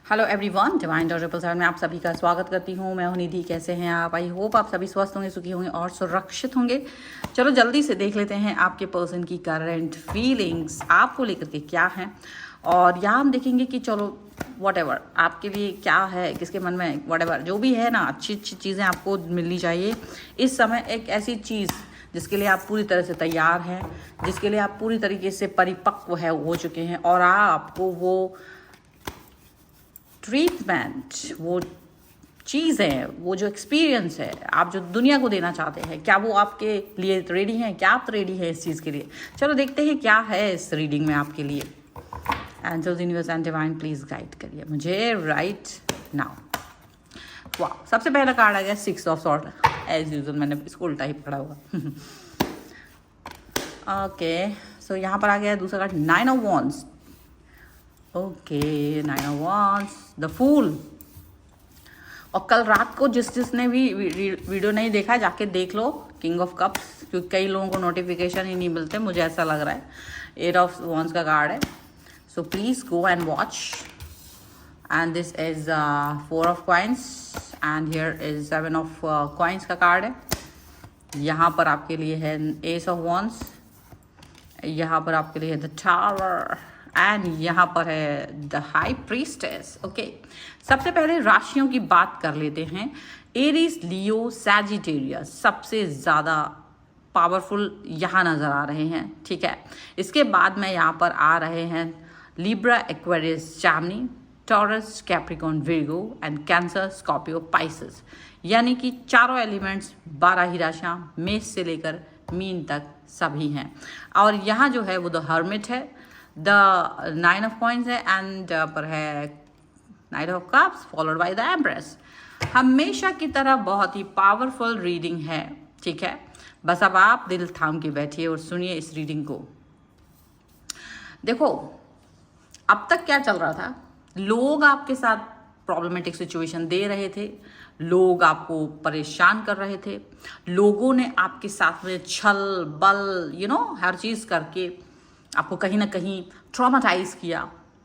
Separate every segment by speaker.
Speaker 1: Hello everyone, divine daughter प्रसाद में आप सभी का स्वागत करती हूँ। मैं हूँ निधि। कैसे हैं आप? आई होप आप सभी स्वस्थ होंगे, सुखी होंगे और सुरक्षित होंगे। चलो जल्दी से देख लेते हैं आपके पर्सन की करंट फीलिंग्स आपको लेकर के क्या हैं। और यहाँ हम देखेंगे कि चलो व्हाटएवर आपके लिए क्या है, किसके मन में व्हाटएवर जो भी है ना, अच्छी अच्छी चीज़ें आपको मिलनी चाहिए इस समय। एक ऐसी चीज़ जिसके लिए आप पूरी तरह से तैयार हैं, जिसके लिए आप पूरी तरीके से परिपक्व हो चुके हैं और आपको वो ट्रीटमेंट, वो चीज़ें, वो जो एक्सपीरियंस है आप जो दुनिया को देना चाहते हैं, क्या वो आपके लिए रेडी हैं? क्या आप रेडी हैं इस चीज़ के लिए? चलो देखते हैं क्या है इस रीडिंग में आपके लिए। Angels, universe and divine please guide करिए मुझे राइट नाउ। वाह, सबसे पहला कार्ड आ गया 6 ऑफ सॉर्ड। एज यूजुअल मैंने इसको उल्टा ही पढ़ा हुआ। ओके, सो यहाँ पर आ गया दूसरा card 9 of wands. Okay, 9 of wands, the fool. और कल रात को जिसने भी वीडियो नहीं देखा जाके देख लो, किंग ऑफ कप्स, क्योंकि कई लोगों को नोटिफिकेशन ही नहीं मिलते, मुझे ऐसा लग रहा है। 8 ऑफ वॉन्ड्स का कार्ड है, so please go and watch. And this is 4 of coins and here is 7 of coins का कार्ड है। यहाँ पर आपके लिए है एस ऑफ वॉन्ड्स, यहाँ पर आपके लिए है द टावर एंड यहाँ पर है द हाई प्रीस्टेस। ओके, सबसे पहले राशियों की बात कर लेते हैं। एरीज, लियो, सैजिटेरियस सबसे ज़्यादा पावरफुल यहाँ नज़र आ रहे हैं, ठीक है। इसके बाद में यहाँ पर आ रहे हैं Libra, Aquarius, Jaimini, taurus, Capricorn, Virgo and cancer, Scorpio, Pisces. यानी कि चारों एलिमेंट्स 12 ही राशियाँ मेष से लेकर मीन तक सभी हैं। और यहाँ जो है वो द हर्मिट है, द 9 ऑफ कॉइन्स है एंड पर है night of cups followed by the empress. हमेशा की तरह बहुत ही पावरफुल रीडिंग है, ठीक है। बस अब आप दिल थाम के बैठिए और सुनिए इस रीडिंग को। देखो, अब तक क्या चल रहा था, लोग आपके साथ प्रॉब्लमेटिक सिचुएशन दे रहे थे, लोग आपको परेशान कर रहे थे, लोगों ने आपके साथ में छल बल हर चीज़ करके आपको कहीं ना कहीं ट्रॉमाटाइज किया,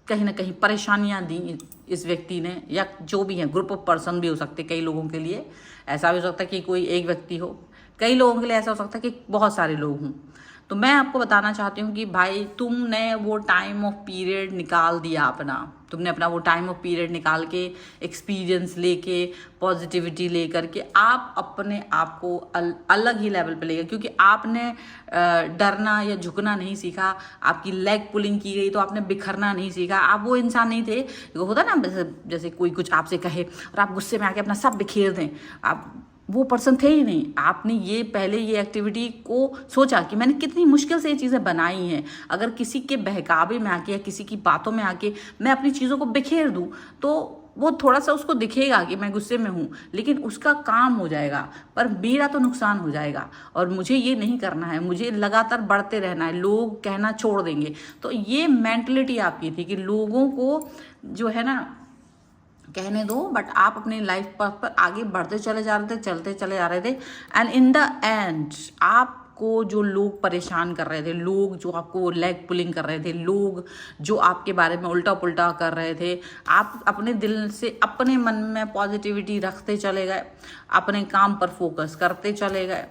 Speaker 1: कहीं ना कहीं परेशानियां दी इस व्यक्ति ने, या जो भी है, ग्रुप ऑफ पर्सन भी हो सकते। कई लोगों के लिए ऐसा भी हो सकता है कि कोई एक व्यक्ति हो, कई लोगों के लिए ऐसा हो सकता है कि बहुत सारे लोग हों। तो मैं आपको बताना चाहती हूँ कि भाई, तुमने वो टाइम ऑफ पीरियड निकाल दिया अपना, तुमने अपना वो टाइम ऑफ पीरियड निकाल के एक्सपीरियंस लेके, पॉजिटिविटी लेकर के आप अपने आप को अलग ही लेवल पे ले गए। क्योंकि आपने डरना या झुकना नहीं सीखा, आपकी लेग पुलिंग की गई तो आपने बिखरना नहीं सीखा। आप वो इंसान नहीं थे, होता ना जैसे कोई कुछ आपसे कहे और आप गुस्से में आके अपना सब बिखेर दें, आप वो पर्सन थे ही नहीं। आपने ये पहले ये एक्टिविटी को सोचा कि मैंने कितनी मुश्किल से ये चीज़ें बनाई हैं, अगर किसी के बहकावे में आके या किसी की बातों में आके मैं अपनी चीज़ों को बिखेर दूं तो वो थोड़ा सा उसको दिखेगा कि मैं गुस्से में हूँ, लेकिन उसका काम हो जाएगा, पर मेरा तो नुकसान हो जाएगा। और मुझे ये नहीं करना है, मुझे लगातार बढ़ते रहना है, लोग कहना छोड़ देंगे। तो ये मेंटलिटी आपकी थी कि लोगों को जो है ना कहने दो, बट आप अपनी लाइफ पर आगे बढ़ते चले जा रहे थे, चलते चले जा रहे थे। एंड इन द एंड आपको जो लोग परेशान कर रहे थे, लोग जो आपको लेग पुलिंग कर रहे थे, लोग जो आपके बारे में उल्टा पुल्टा कर रहे थे, आप अपने दिल से अपने मन में पॉजिटिविटी रखते चले गए, अपने काम पर फोकस करते चले गए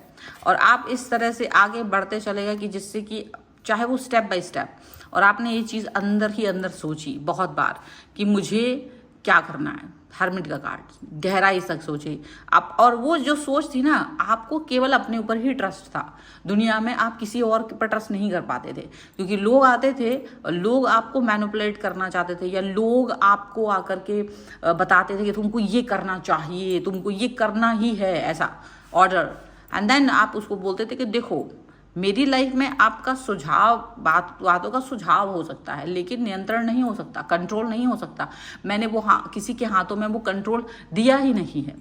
Speaker 1: और आप इस तरह से आगे बढ़ते चले गए कि जिससे कि चाहे वो स्टेप बाय स्टेप, और आपने ये चीज़ अंदर ही अंदर सोची बहुत बार कि मुझे क्या करना है। हर्मिट का कार्ड गहराई तक सोचे आप, और वो जो सोच थी ना, आपको केवल अपने ऊपर ही ट्रस्ट था, दुनिया में आप किसी और पर ट्रस्ट नहीं कर पाते थे। क्योंकि लोग आते थे, लोग आपको मैनिपुलेट करना चाहते थे, या लोग आपको आकर के बताते थे कि तुमको ये करना चाहिए, तुमको ये करना ही है, ऐसा ऑर्डर। एंड देन आप उसको बोलते थे कि देखो, मेरी लाइफ में आपका सुझाव, बातों का सुझाव हो सकता है, लेकिन नियंत्रण नहीं हो सकता, कंट्रोल नहीं हो सकता। मैंने वो किसी के हाथों में वो कंट्रोल दिया ही नहीं है।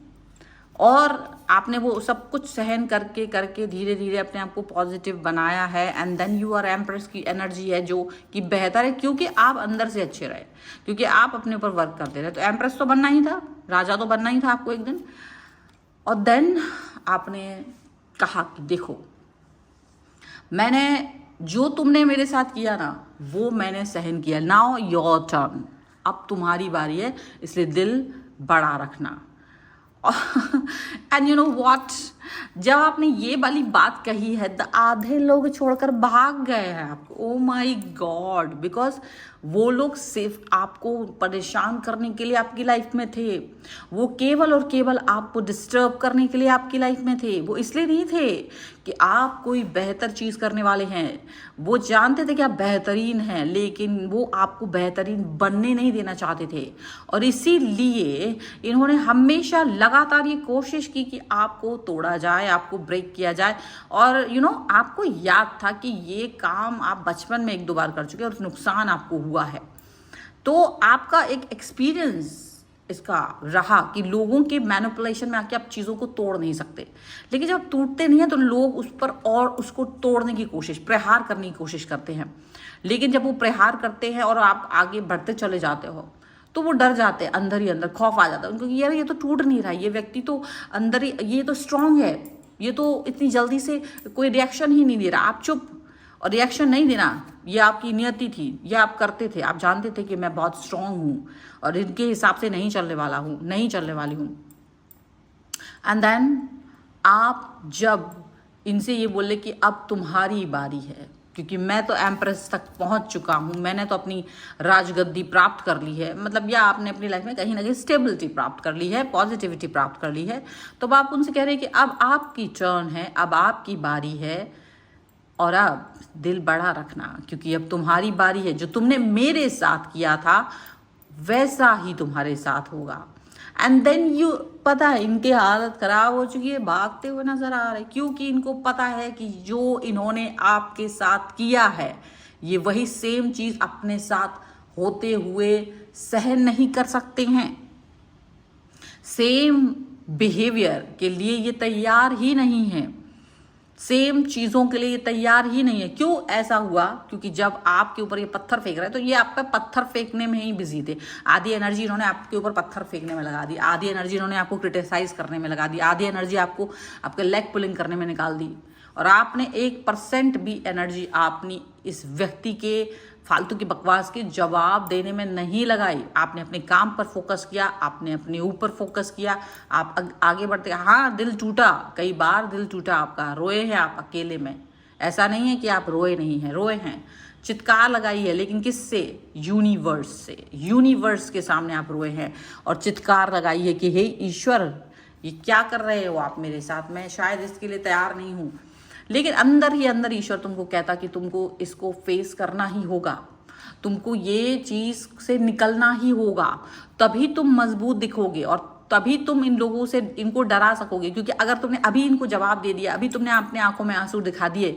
Speaker 1: और आपने वो सब कुछ सहन करके करके धीरे धीरे अपने आप को पॉजिटिव बनाया है। And then you are empress की एनर्जी है जो कि बेहतर है, क्योंकि आप अंदर से अच्छे रहे, क्योंकि आप अपने ऊपर वर्क करते रहे। तो एम्प्रेस तो बनना ही था, राजा तो बनना ही था आपको एक दिन। और देन आपने कहा कि देखो, मैंने जो तुमने मेरे साथ किया ना, वो मैंने सहन किया, नाउ योर टर्न। अब तुम्हारी बारी है, इसलिए दिल बड़ा रखना। एंड यू नो वॉट, जब आपने ये वाली बात कही है तो आधे लोग छोड़कर भाग गए हैं आपको। ओ माई गॉड, बिकॉज वो लोग सिर्फ आपको परेशान करने के लिए आपकी लाइफ में थे। वो केवल और केवल आपको डिस्टर्ब करने के लिए आपकी लाइफ में थे। वो इसलिए नहीं थे कि आप कोई बेहतर चीज़ करने वाले हैं। वो जानते थे कि आप बेहतरीन हैं, लेकिन वो आपको बेहतरीन बनने नहीं देना चाहते थे। और इसीलिए इन्होंने हमेशा लगातार ये कोशिश की कि आपको तोड़ा जाए, आपको ब्रेक किया जाए। और यू नो आपको याद था कि ये काम आप बचपन में 1-2 बार कर चुके और नुकसान आपको हुआ है। तो आपका एक एक्सपीरियंस इसका रहा कि लोगों के मैनिपुलेशन में आके आप चीज़ों को तोड़ नहीं सकते। लेकिन जब टूटते नहीं हैं तो लोग उस पर और उसको तोड़ने की कोशिश, प्रहार करने की कोशिश करते हैं। लेकिन जब वो प्रहार करते हैं और आप आगे बढ़ते चले जाते हो तो वो डर जाते हैं, अंदर ही अंदर खौफ आ जाता है उनको कि यार ये तो टूट नहीं रहा, ये व्यक्ति तो अंदर ही, ये तो स्ट्रांग है, ये तो इतनी जल्दी से कोई रिएक्शन ही नहीं दे रहा। आप चुप, और रिएक्शन नहीं देना ये आपकी नियति थी, ये आप करते थे। आप जानते थे कि मैं बहुत स्ट्रांग हूँ और इनके हिसाब से नहीं चलने वाला हूँ, नहीं चलने वाली हूँ। एंड देन आप जब इनसे ये बोले कि अब तुम्हारी बारी है, क्योंकि मैं तो एम्प्रेस तक पहुंच चुका हूं, मैंने तो अपनी राजगद्दी प्राप्त कर ली है, मतलब या आपने अपनी लाइफ में कहीं ना कहीं स्टेबिलिटी प्राप्त कर ली है, पॉजिटिविटी प्राप्त कर ली है, तो अब आप उनसे कह रहे हैं कि अब आपकी टर्न है, अब आपकी बारी है। और अब दिल बड़ा रखना, क्योंकि अब तुम्हारी बारी है। जो तुमने मेरे साथ किया था वैसा ही तुम्हारे साथ होगा। एंड देन यू, पता है इनकी हालत खराब हो चुकी है, भागते हुए नजर आ रहे, क्योंकि इनको पता है कि जो इन्होंने आपके साथ किया है ये वही सेम चीज अपने साथ होते हुए सहन नहीं कर सकते हैं। सेम बिहेवियर के लिए ये तैयार ही नहीं है, सेम चीज़ों के लिए ये तैयार ही नहीं है। क्यों ऐसा हुआ? क्योंकि जब आपके ऊपर ये पत्थर फेंक रहे हैं तो ये आप पे पत्थर फेंकने में ही बिजी थे। आधी एनर्जी इन्होंने आपके ऊपर पत्थर फेंकने में लगा दी, आधी एनर्जी इन्होंने आपको क्रिटिसाइज करने में लगा दी, आधी एनर्जी आपको आपके लेग पुलिंग करने में निकाल दी। और आपने 1% भी एनर्जी आपने इस व्यक्ति के फालतू की बकवास के जवाब देने में नहीं लगाई। आपने अपने काम पर फोकस किया, आपने अपने ऊपर फोकस किया, आप आगे बढ़ते। हाँ, दिल टूटा, कई बार दिल टूटा आपका, रोए हैं आप अकेले में। ऐसा नहीं है कि आप रोए नहीं हैं, रोए हैं, चित्कार लगाई है, लेकिन किससे? यूनिवर्स से। यूनिवर्स के सामने आप रोए हैं और चित्कार लगाई है कि हे ईश्वर, ये क्या कर रहे हो आप मेरे साथ, मैं शायद इसके लिए तैयार नहीं हूँ। लेकिन अंदर ही अंदर ईश्वर तुमको कहता कि तुमको इसको फेस करना ही होगा, तुमको ये चीज से निकलना ही होगा, तभी तुम मजबूत दिखोगे और तभी तुम इन लोगों से इनको डरा सकोगे। क्योंकि अगर तुमने अभी इनको जवाब दे दिया, अभी तुमने अपने आंखों में आंसू दिखा दिए,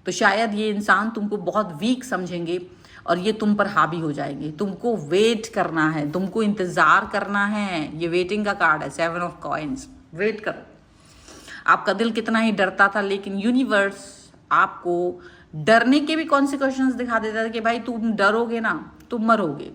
Speaker 1: तो शायद ये इंसान तुमको बहुत वीक समझेंगे और ये तुम पर हावी हो जाएंगे। तुमको वेट करना है, तुमको इंतजार करना है। ये वेटिंग का कार्ड है, 7 ऑफ कॉइन्स। वेट करो। आपका दिल कितना ही डरता था, लेकिन यूनिवर्स आपको डरने के भी कॉन्सिक्वेंसेस दिखा देता था कि भाई तुम डरोगे ना तुम मरोगे,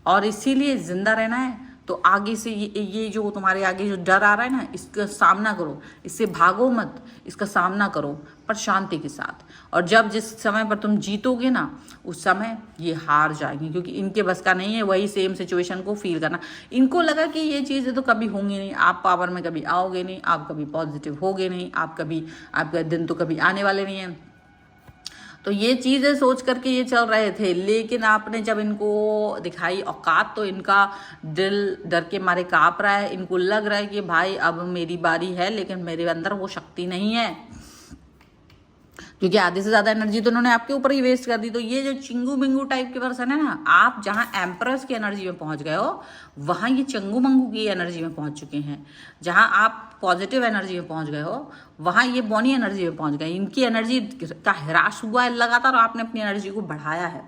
Speaker 1: और इसीलिए जिंदा रहना है तो आगे से ये जो तुम्हारे आगे जो डर आ रहा है ना, इसका सामना करो, इससे भागो मत, इसका सामना करो पर शांति के साथ। और जब जिस समय पर तुम जीतोगे ना, उस समय ये हार जाएंगे, क्योंकि इनके बस का नहीं है वही सेम सिचुएशन को फील करना। इनको लगा कि ये चीज़ें तो कभी होंगी नहीं, आप पावर में कभी आओगे नहीं, आप कभी पॉजिटिव होगे नहीं, आप कभी, आपका दिन तो कभी आने वाले नहीं हैं। तो ये चीज़ें सोच करके ये चल रहे थे, लेकिन आपने जब इनको दिखाई औकात तो इनका दिल डर के मारे काँप रहा है। इनको लग रहा है कि भाई अब मेरी बारी है, लेकिन मेरे अंदर वो शक्ति नहीं है, क्योंकि आधे से ज़्यादा एनर्जी तो उन्होंने आपके ऊपर ही वेस्ट कर दी। तो ये जो चिंगू बिंगू टाइप के पर्सन है ना, आप जहाँ एम्प्रेस की एनर्जी में पहुँच गए हो, वहाँ ये चंगू मंगू की एनर्जी में पहुँच चुके हैं। जहाँ आप पॉजिटिव एनर्जी में पहुँच गए हो, वहाँ ये बॉनी एनर्जी में पहुँच गए। इनकी एनर्जी का ह्रास हुआ है लगातार, और आपने अपनी एनर्जी को बढ़ाया है,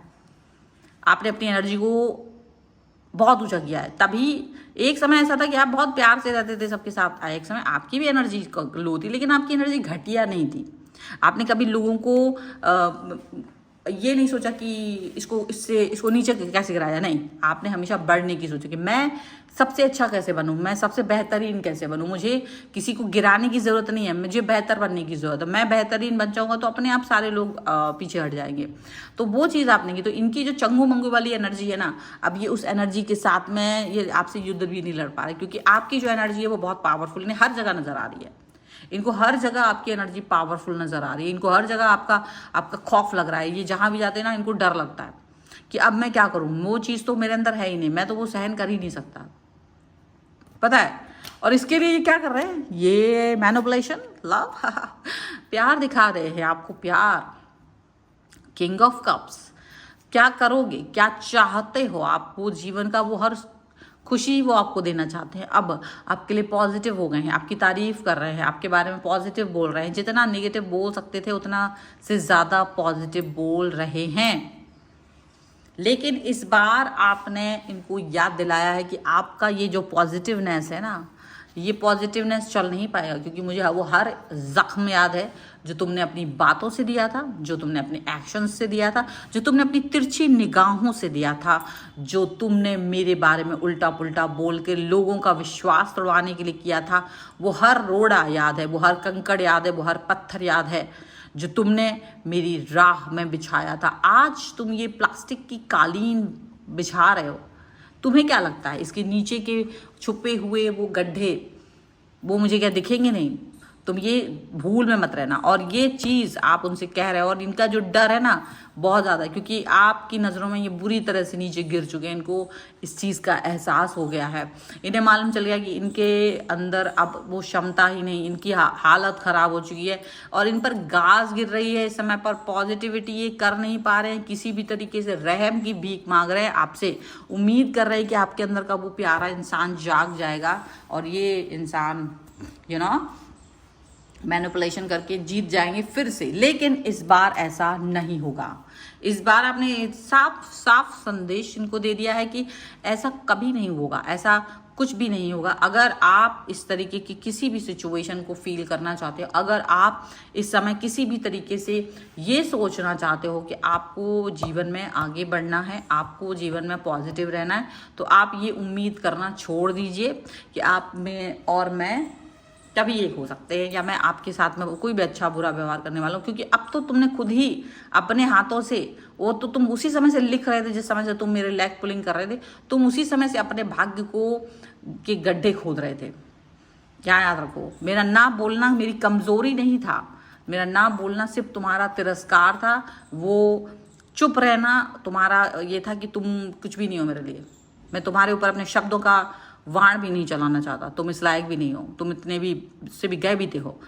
Speaker 1: आपने अपनी एनर्जी को बहुत ऊंचा किया है। तभी एक समय ऐसा था कि आप बहुत प्यार से रहते थे सबके साथ, एक समय आपकी भी एनर्जी लो थी, लेकिन आपकी एनर्जी घटिया नहीं थी। आपने कभी लोगों को ये नहीं सोचा कि इसको नीचे कैसे गिराया, नहीं, आपने हमेशा बढ़ने की सोचा कि मैं सबसे अच्छा कैसे बनूं, मैं सबसे बेहतरीन कैसे बनूं, मुझे किसी को गिराने की ज़रूरत नहीं है, मुझे बेहतर बनने की ज़रूरत है, मैं बेहतरीन बन जाऊंगा तो अपने आप सारे लोग पीछे हट जाएंगे। तो वो चीज़ आपने की। तो इनकी जो चंगू मंगू वाली एनर्जी है ना, अब ये उस एनर्जी के साथ में ये आपसे युद्ध भी नहीं लड़ पा रहे, क्योंकि आपकी जो एनर्जी है वो बहुत पावरफुल, इन्हें हर जगह नजर आ रही है। इनको हर जगह आपकी एनर्जी पावरफुल नजर आ रही है, इनको हर जगह आपका खौफ लग रहा है। ये जहां भी जाते हैं ना, इनको डर लगता है कि अब मैं क्या करूं, वो चीज़ तो मेरे अंदर है ही नहीं, मैं तो वो सहन कर ही नहीं सकता, पता है। और इसके लिए ये क्या कर रहे हैं, ये मैनिपुलेशन, लव प्यार दिखा रहे हैं आपको, प्यार, किंग ऑफ कप्स। क्या करोगे, क्या चाहते हो आप, वो जीवन का वो हर खुशी वो आपको देना चाहते हैं। अब आपके लिए पॉजिटिव हो गए हैं, आपकी तारीफ कर रहे हैं, आपके बारे में पॉजिटिव बोल रहे हैं, जितना नेगेटिव बोल सकते थे उतना से ज़्यादा पॉजिटिव बोल रहे हैं। लेकिन इस बार आपने इनको याद दिलाया है कि आपका ये जो पॉजिटिवनेस है ना, ये पॉजिटिवनेस चल नहीं पाएगा, क्योंकि मुझे वो हर जख्म याद है जो तुमने अपनी बातों से दिया था, जो तुमने अपने एक्शंस से दिया था, जो तुमने अपनी तिरछी निगाहों से दिया था, जो तुमने मेरे बारे में उल्टा पुल्टा बोल के लोगों का विश्वास तोड़वाने के लिए किया था। वो हर रोड़ा याद है, वो हर कंकड़ याद है, वो हर पत्थर याद है जो तुमने मेरी राह में बिछाया था। आज तुम ये प्लास्टिक की कालीन बिछा रहे हो, तुम्हें क्या लगता है इसके नीचे के छुपे हुए वो गड्ढे, वो मुझे क्या दिखेंगे नहीं? तुम ये भूल में मत रहना। और ये चीज़ आप उनसे कह रहे हो, और इनका जो डर है ना बहुत ज़्यादा, क्योंकि आपकी नज़रों में ये बुरी तरह से नीचे गिर चुके हैं, इनको इस चीज़ का एहसास हो गया है। इन्हें मालूम चल गया कि इनके अंदर अब वो क्षमता ही नहीं, इनकी हालत ख़राब हो चुकी है और इन पर गाज गिर रही है। इस समय पर पॉजिटिविटी ये कर नहीं पा रहे हैं, किसी भी तरीके से रहम की भीख मांग रहे हैं आपसे, उम्मीद कर रहे हैं कि आपके अंदर का वो प्यारा इंसान जाग जाएगा और ये इंसान मैनिपुलेशन करके जीत जाएंगे फिर से। लेकिन इस बार ऐसा नहीं होगा। इस बार आपने साफ साफ संदेश इनको दे दिया है कि ऐसा कभी नहीं होगा, ऐसा कुछ भी नहीं होगा। अगर आप इस तरीके की किसी भी सिचुएशन को फील करना चाहते हो, अगर आप इस समय किसी भी तरीके से ये सोचना चाहते हो कि आपको जीवन में आगे बढ़ना है, आपको जीवन में पॉजिटिव रहना है, तो आप ये उम्मीद करना छोड़ दीजिए कि आप में और मैं तभी एक हो सकते हैं, या मैं आपके साथ में कोई भी अच्छा बुरा व्यवहार करने वाला हूँ। क्योंकि अब तो तुमने खुद ही अपने हाथों से, वो तो तुम उसी समय से लिख रहे थे जिस समय से तुम मेरे लेग पुलिंग कर रहे थे, तुम उसी समय से अपने भाग्य को के गड्ढे खोद रहे थे। क्या याद रखो, मेरा ना बोलना मेरी कमजोरी नहीं था, मेरा ना बोलना सिर्फ तुम्हारा तिरस्कार था, वो चुप रहना तुम्हारा ये था कि तुम कुछ भी नहीं हो मेरे लिए। मैं तुम्हारे ऊपर अपने शब्दों का वाण भी नहीं चलाना चाहता, तुम इस लायक भी नहीं हो, तुम इतने भी से भी गए बीते हो।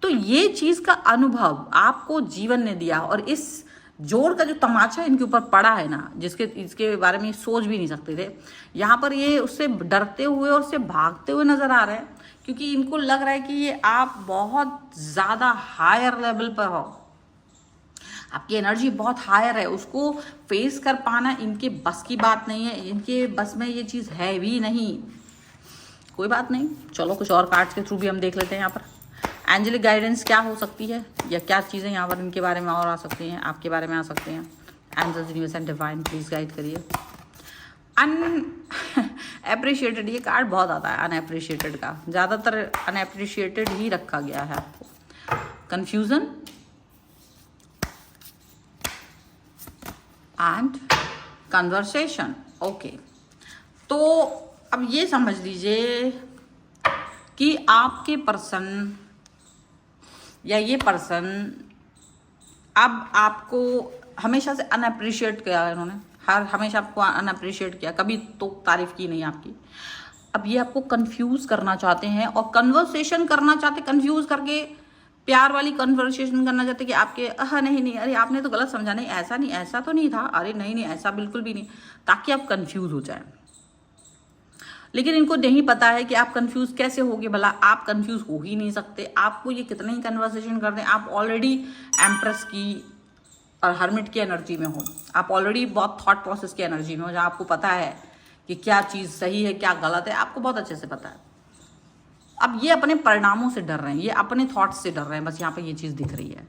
Speaker 1: तो ये चीज़ का अनुभव आपको जीवन ने दिया, और इस जोर का जो तमाचा इनके ऊपर पड़ा है ना, इसके बारे में सोच भी नहीं सकते थे, यहाँ पर ये उससे डरते हुए और उससे भागते हुए नजर आ रहे हैं, क्योंकि इनको लग रहा है कि ये आप बहुत ज़्यादा हायर लेवल पर हो, आपकी एनर्जी बहुत हायर है, उसको फेस कर पाना इनके बस की बात नहीं है, इनके बस में ये चीज़ है भी नहीं। कोई बात नहीं, चलो कुछ और कार्ड्स के थ्रू भी हम देख लेते हैं यहाँ पर एंजेलिक गाइडेंस क्या हो सकती है, या क्या चीज़ें यहाँ पर इनके बारे में और आ सकती हैं, आपके बारे में आ सकते हैं। Angels, universe and divine please guide करिए। अनएप्रिशिएटेड, ये कार्ड बहुत आता है अनएप्रिशिएटेड का, ज़्यादातर अनएप्रिशिएटेड ही रखा गया है आपको। Confusion and conversation. ओके, तो अब ये समझ लीजिए कि आपके पर्सन या ये पर्सन अब आपको हमेशा से अनअप्रिशिएट किया है, इन्होंने हमेशा आपको अनअप्रिशिएट किया, कभी तो तारीफ की नहीं आपकी। अब ये आपको कंफ्यूज करना चाहते हैं और कन्वर्सेशन करना चाहते, कंफ्यूज करके प्यार वाली कन्वर्सेशन करना चाहते कि आपके नहीं, अरे आपने तो गलत समझा, नहीं ऐसा नहीं, ऐसा तो नहीं था, अरे नहीं ऐसा बिल्कुल भी नहीं, ताकि आप कंफ्यूज हो जाए। लेकिन इनको नहीं पता है कि आप कंफ्यूज कैसे होगे, भला आप कंफ्यूज हो ही नहीं सकते। आपको ये कितना ही कन्वर्सेशन कर दें, आप ऑलरेडी एम्प्रेस की और हर्मिट की एनर्जी में हो, आप ऑलरेडी बहुत थॉट प्रोसेस की एनर्जी में हो, जहाँ आपको पता है कि क्या चीज़ सही है क्या गलत है, आपको बहुत अच्छे से पता है। अब ये अपने परिणामों से डर रहे हैं, ये अपने थॉट्स से डर रहे हैं, बस यहाँ पर ये चीज़ दिख रही है।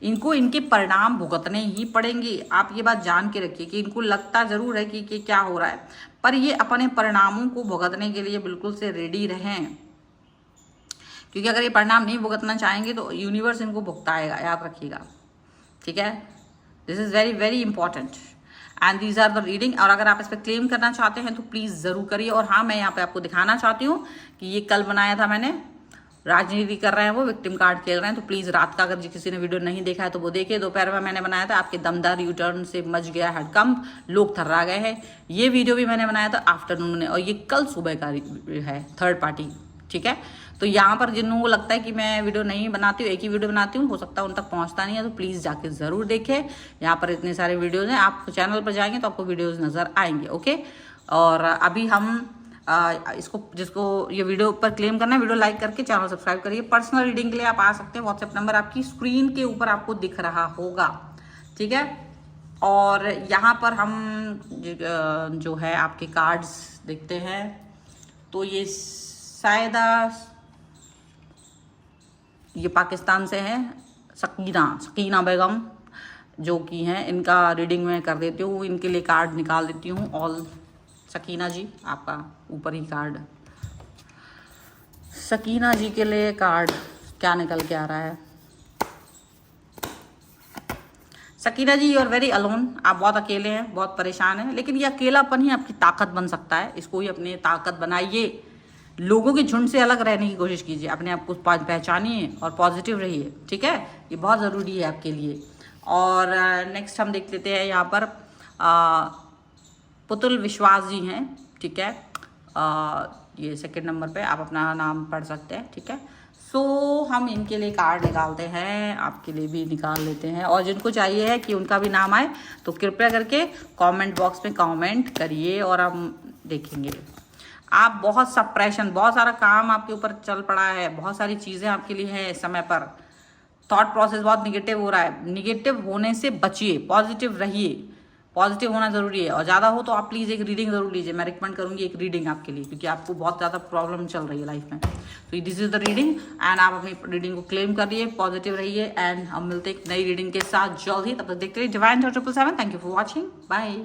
Speaker 1: इनको इनके परिणाम भुगतने ही पड़ेंगे। आप ये बात जान के रखिए कि इनको लगता जरूर है कि क्या हो रहा है, पर ये अपने परिणामों को भुगतने के लिए बिल्कुल से रेडी रहें, क्योंकि अगर ये परिणाम नहीं भुगतना चाहेंगे तो यूनिवर्स इनको भुगताएगा, याद रखिएगा, ठीक है। This is very very important and these are the reading. और अगर आप इस पर क्लेम करना चाहते हैं तो प्लीज़ ज़रूर करिए। और हाँ, मैं यहाँ पे आपको दिखाना चाहती हूँ कि ये कल बनाया था मैंने, राजनीति कर रहे हैं वो, विक्टिम कार्ड खेल रहे हैं, तो प्लीज़ रात का अगर किसी ने वीडियो नहीं देखा है तो वो देखिए। दोपहर में मैंने बनाया था आपके दमदार यूटर्न से मच गया हड़कंप, लोग थर्रा गए हैं, ये वीडियो भी मैंने बनाया था आफ्टरनून में, और ये कल सुबह का है, थर्ड पार्टी, ठीक है। तो यहाँ पर जिन लोगों को लगता है कि मैं वीडियो नहीं बनाती हूँ, एक ही वीडियो बनाती हूँ, हो सकता है उन तक पहुँचता नहीं है, तो प्लीज़ जाके ज़रूर देखें। यहाँ पर इतने सारे वीडियोज़ हैं, आप चैनल पर जाएंगे तो आपको वीडियोज़ नज़र आएंगे, ओके। और अभी हम इसको, जिसको ये वीडियो पर क्लेम करना है, वीडियो लाइक करके चैनल सब्सक्राइब करिए। पर्सनल रीडिंग के लिए आप आ सकते हैं, व्हाट्सएप नंबर आपकी स्क्रीन के ऊपर आपको दिख रहा होगा, ठीक है। और यहाँ पर हम जो है आपके कार्ड्स देखते हैं, तो ये शायद ये पाकिस्तान से हैं, सकीना बेगम जो कि हैं, इनका रीडिंग मैं कर देती हूँ, इनके लिए कार्ड निकाल देती हूँ। ऑल सकीना जी, आपका ऊपर ही कार्ड, सकीना जी के लिए कार्ड क्या निकल के आ रहा है। सकीना जी, यू आर वेरी अलोन, आप बहुत अकेले हैं, बहुत परेशान हैं, लेकिन ये अकेलापन ही आपकी ताकत बन सकता है, इसको ही अपनी ताकत बनाइए। लोगों के झुंड से अलग रहने की कोशिश कीजिए, अपने आप को पहचानिए और पॉजिटिव रहिए, ठीक है, ये बहुत ज़रूरी है आपके लिए। और नेक्स्ट हम देख लेते हैं, यहाँ पर पुतुल विश्वास जी हैं, ठीक है, ये सेकंड नंबर पे आप अपना नाम पढ़ सकते हैं, ठीक है। सो हम इनके लिए कार्ड निकालते हैं, आपके लिए भी निकाल लेते हैं, और जिनको चाहिए है कि उनका भी नाम आए तो कृपया करके कमेंट बॉक्स में कमेंट करिए और हम देखेंगे। आप बहुत सप्रेशन, बहुत सारा काम आपके ऊपर चल पड़ा है, बहुत सारी चीज़ें आपके लिए हैं इस समय पर, थॉट प्रोसेस बहुत निगेटिव हो रहा है, निगेटिव होने से बचिए, पॉजिटिव रहिए, पॉजिटिव होना ज़रूरी है। और ज़्यादा हो तो आप प्लीज़ एक रीडिंग ज़रूर लीजिए, मैं रिकमेंड करूँगी एक रीडिंग आपके लिए, क्योंकि आपको बहुत ज़्यादा प्रॉब्लम चल रही है लाइफ में। तो this is the reading and आप अपनी रीडिंग को क्लेम करिए, पॉजिटिव रहिए, एंड हम मिलते हैं एक नई रीडिंग के साथ जल्द ही। तब तक देखते रहिए divine 777। Thank you for watching, bye.